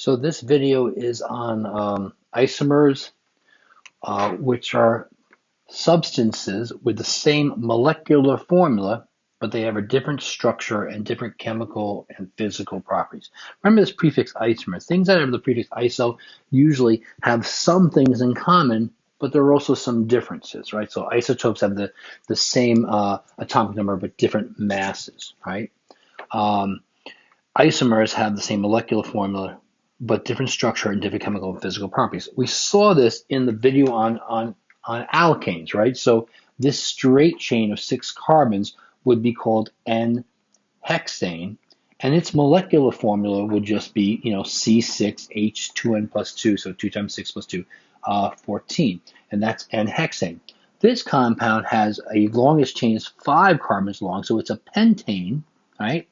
So this video is on isomers, which are substances with the same molecular formula, but they have a different structure and different chemical and physical properties. Remember this prefix isomer. Things that have the prefix iso usually have some things in common, but there are also some differences, right? So isotopes have the same atomic number, but different masses, right? Isomers have the same molecular formula, but different structure and different chemical and physical properties. We saw this in the video on alkanes, right? So this straight chain of 6 carbons would be called N-hexane, and its molecular formula would just be, C6H2N plus 2, so 2 times 6 plus 2, 14, and that's N-hexane. This compound has a longest chain is 5 carbons long, so it's a pentane, right?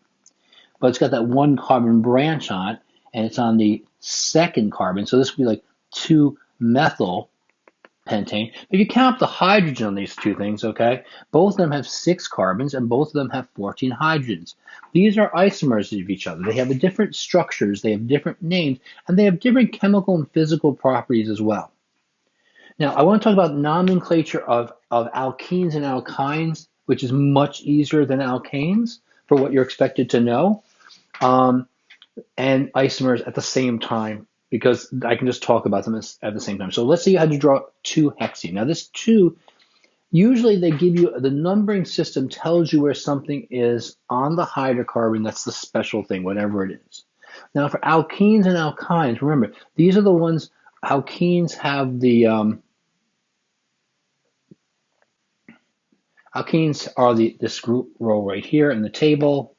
But it's got that 1 carbon branch on it, and it's on the second carbon. So this would be like 2-methyl pentane. But you count up the hydrogen on these two things, okay? Both of them have 6 carbons, and both of them have 14 hydrogens. These are isomers of each other. They have different structures, they have different names, and they have different chemical and physical properties as well. Now, I want to talk about nomenclature of alkenes and alkynes, which is much easier than alkanes for what you're expected to know. And isomers at the same time, because I can just talk about them at the same time. So let's say you had to draw 2-hexene. Now this 2, usually they give you, the numbering system tells you where something is on the hydrocarbon. That's the special thing, whatever it is. Now for alkenes and alkynes, remember, these are the ones, alkenes have the, alkenes are this group row right here in the table.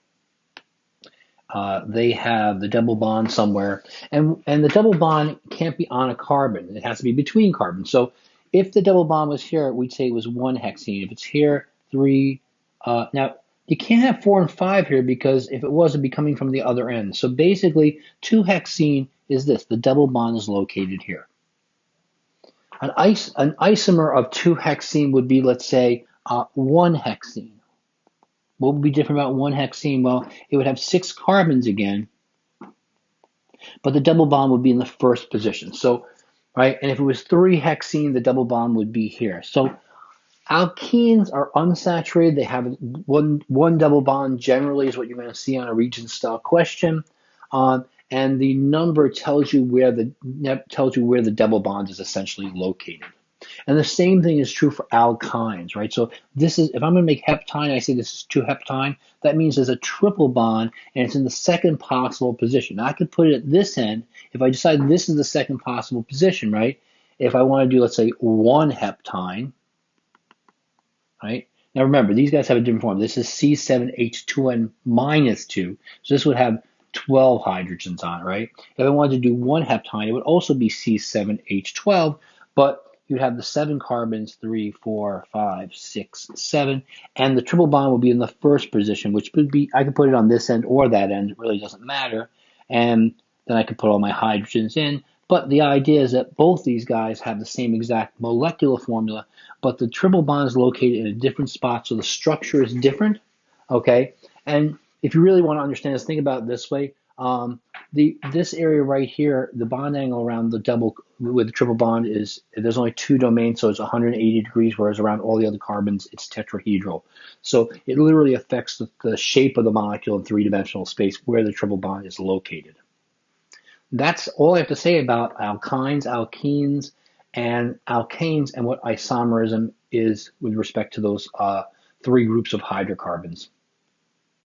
They have the double bond somewhere, and the double bond can't be on a carbon. It has to be between carbons. So if the double bond was here, we'd say it was 1-hexene. If it's here, 3. Now, you can't have 4 and 5 here because if it was, it'd be coming from the other end. So basically, 2-hexene is this. The double bond is located here. An isomer of 2-hexene would be, let's say, 1-hexene. What would be different about 1-hexene? Well, it would have 6 carbons again, but the double bond would be in the first position. So, right, and if it was 3-hexene, the double bond would be here. So alkenes are unsaturated. They have one double bond generally is what you're going to see on a Regents style question. And the number tells you where the double bond is essentially located. And the same thing is true for alkynes, right? So this is, if I'm going to make heptine, I say this is 2-heptine. That means there's a triple bond, and it's in the second possible position. Now, I could put it at this end if I decide this is the second possible position, right? If I want to do, let's say, 1-heptine, right? Now, remember, these guys have a different form. This is C7H2N minus 2, so this would have 12 hydrogens on it, right? If I wanted to do 1-heptine, it would also be C7H12, but you'd have the 7 carbons, 3, 4, 5, 6, 7, and the triple bond would be in the first position, which would be, I could put it on this end or that end, it really doesn't matter, and then I could put all my hydrogens in. But the idea is that both these guys have the same exact molecular formula, but the triple bond is located in a different spot, so the structure is different, okay? And if you really want to understand this, think about it this way. This area right here, the bond angle around the double with the triple bond is, there's only 2 domains, so it's 180 degrees, whereas around all the other carbons, it's tetrahedral. So it literally affects the shape of the molecule in 3-dimensional space where the triple bond is located. That's all I have to say about alkynes, alkenes, and alkanes, and what isomerism is with respect to those 3 groups of hydrocarbons.